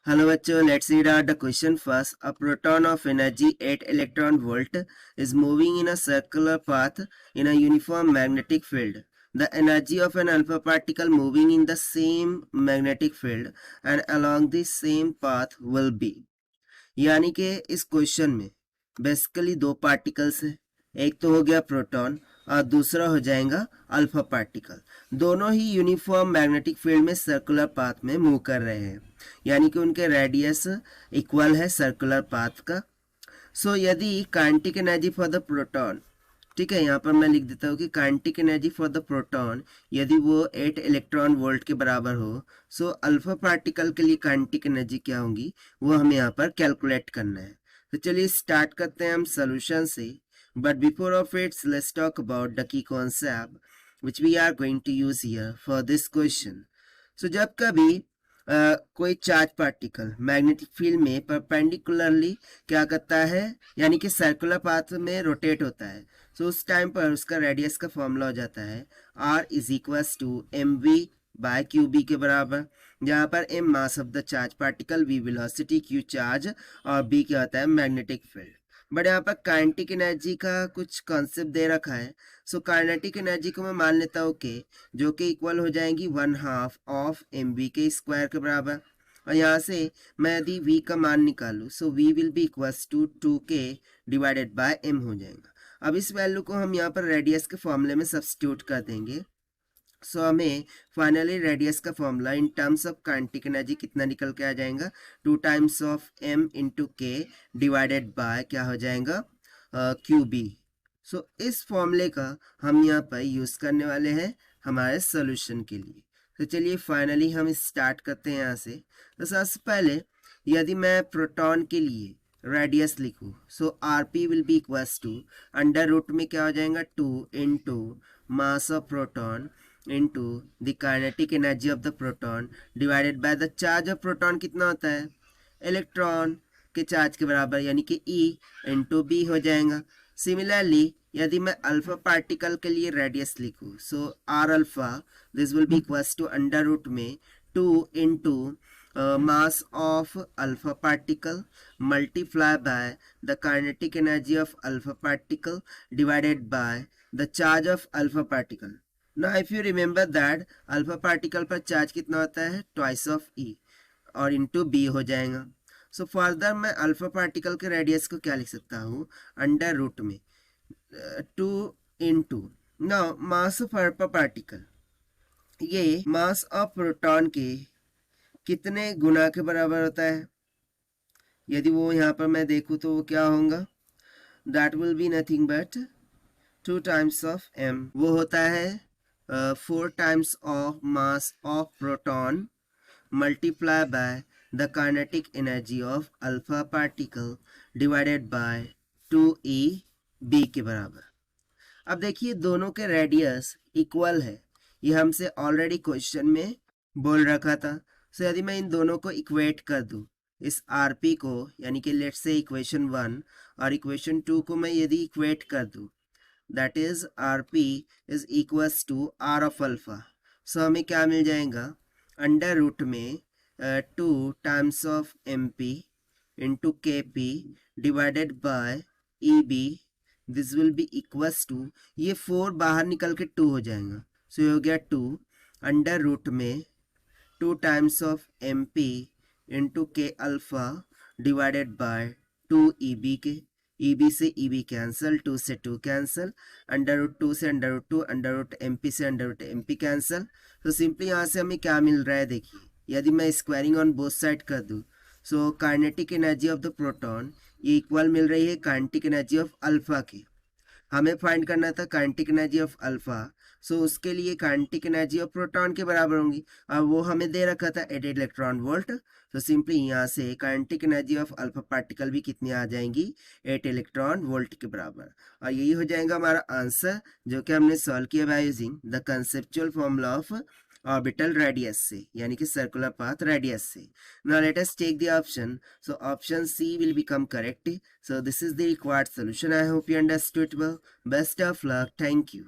Hello bachcho, let's read out the question first. A proton of energy 8 electron volt is moving in a circular path in a uniform magnetic field. The energy of an alpha particle moving in the same magnetic field and along the same path will be. यानी कि इस question में basically दो particles है, एक तो हो गया प्रोटॉन और दूसरा हो जाएगा अल्फा पार्टिकल। दोनों ही यूनिफॉर्म मैग्नेटिक फील्ड में सर्कुलर पाथ में मूव कर रहे हैं, यानी कि उनके रेडियस इक्वल है सर्कुलर पाथ का। सो यदि kinetic energy for the proton, ठीक है, यहाँ पर मैं लिख देता हूँ कि kinetic energy for the proton यदि वो 8 इलेक्ट्रॉन वोल्ट के बराबर हो, सो अल्फा पार्टिकल के लिए काइनेटिक एनर्जी क्या होगी वो हमें यहाँ पर कैलकुलेट करना है। तो चलिए स्टार्ट करते हैं हम सोल्यूशन से, but before of its let's talk about the key concept which we are going to use here for this question. So जब कभी कोई चार्ज पार्टिकल मैग्नेटिक फील्ड में परपेंडिकुलरली क्या करता है, यानी कि सर्कुलर पाथ में रोटेट होता है, सो उस टाइम पर उसका रेडियस का फॉर्मूला हो जाता है R is equals to M V by Q B के बराबर, जहाँ पर m mass of the charge particle, v velocity, q charge और b क्या होता है मैग्नेटिक फील्ड। बट यहाँ पर काइनेटिक एनर्जी का कुछ कॉन्सेप्ट दे रखा है। सो काइनेटिक एनर्जी को मैं मान लेता हूँ कि जो कि इक्वल हो जाएंगी 1/2 ऑफ एम वी के स्क्वायर के बराबर। और यहाँ से मैं यदि v का मान निकालूँ, so v will be equals to 2k divided by m हो जाएगा। अब इस वैल्यू को हम यहाँ पर रेडियस के फॉर्मूले में सब्स्टिट्यूट कर देंगे। सो हमें फाइनली रेडियस का formula in terms of kinetic energy कितना निकल के आ जाएगा, 2 टाइम्स ऑफ m इंटू के डिवाइडेड बाय क्या हो जाएगा क्यू बी। सो इस फॉर्मूले का हम यहाँ पर यूज़ करने वाले हैं हमारे सोल्यूशन के लिए। तो चलिए फाइनली हम स्टार्ट करते हैं यहाँ से। तो सबसे पहले यदि मैं प्रोटॉन के लिए रेडियस लिखूँ, so R P will be equals to under root में क्या हो जाएगा 2 into mass of proton into the kinetic energy of the proton divided by the charge of proton कितना होता है इलेक्ट्रॉन के चार्ज के बराबर, यानी कि E इंटू बी हो जाएगा। सिमिलरली यदि मैं अल्फा पार्टिकल के लिए रेडियस लिखूँ, so R alpha this will be equals to under root में 2 into mass of alpha particle multiply by the kinetic energy of alpha particle divided by the charge of alpha particle. Now if you remember that alpha particle पर charge कितना होता है twice of E और into B हो जाएगा। So further मैं alpha particle के radius को क्या लिख सकता हूँ अंडर रूट में 2 into now mass of alpha particle, ये मास ऑफ प्रोटॉन के कितने गुना के बराबर होता है। यदि वो यहाँ पर मैं देखूँ तो वो क्या होगा, that will be nothing but 2 times of m, वो होता है 4 times of mass of proton multiply by the kinetic energy of alpha particle divided by 2e b के बराबर। अब देखिए दोनों के रेडियस इक्वल है, ये हमसे ऑलरेडी क्वेश्चन में बोल रखा था। सो यदि मैं इन दोनों को इक्वेट कर दूं, इस आरपी को, यानी कि लेट्स से इक्वेशन 1 और इक्वेशन 2 को मैं यदि इक्वेट कर दूं, that is RP is equals to R of alpha. So हमें क्या मिल जाएगा अंडर रूट में 2 times of M P into K P divided by E B, this will be equals to, ये 4 बाहर निकल के 2 हो जाएगा। सो ये हो गया 2 अंडर रूट में 2 times of M P into K alpha divided by 2 E B के, ई बी से ई बी कैंसल, 2 से 2 कैंसल, अंडर रूट 2 से under root 2, under root M P से under root M P cancel. तो simply यहाँ से हमें क्या मिल रहा है, देखिए यदि मैं स्क्वायरिंग ऑन बोथ साइड कर दूँ, so kinetic energy of the proton ये इक्वल मिल रही है काइनेटिक एनर्जी ऑफ अल्फा की। हमें फाइंड करना था काइनेटिक एनर्जी ऑफ अल्फा, सो उसके लिए काइनेटिक एनर्जी ऑफ प्रोटॉन के बराबर होंगी और वो हमें दे रखा था 8 इलेक्ट्रॉन वोल्ट। तो सिंपली यहाँ से kinetic energy of alpha particle भी कितनी आ जाएंगी 8 इलेक्ट्रॉन वोल्ट के बराबर। और यही हो जाएगा हमारा आंसर, जो कि हमने सॉल्व किया by using the conceptual formula of orbital radius से, यानी कि सर्कुलर पाथ रेडियस से। Now let us take the option. So option C will become correct. So this is the required solution. I hope you understood well. Best of luck. Thank you.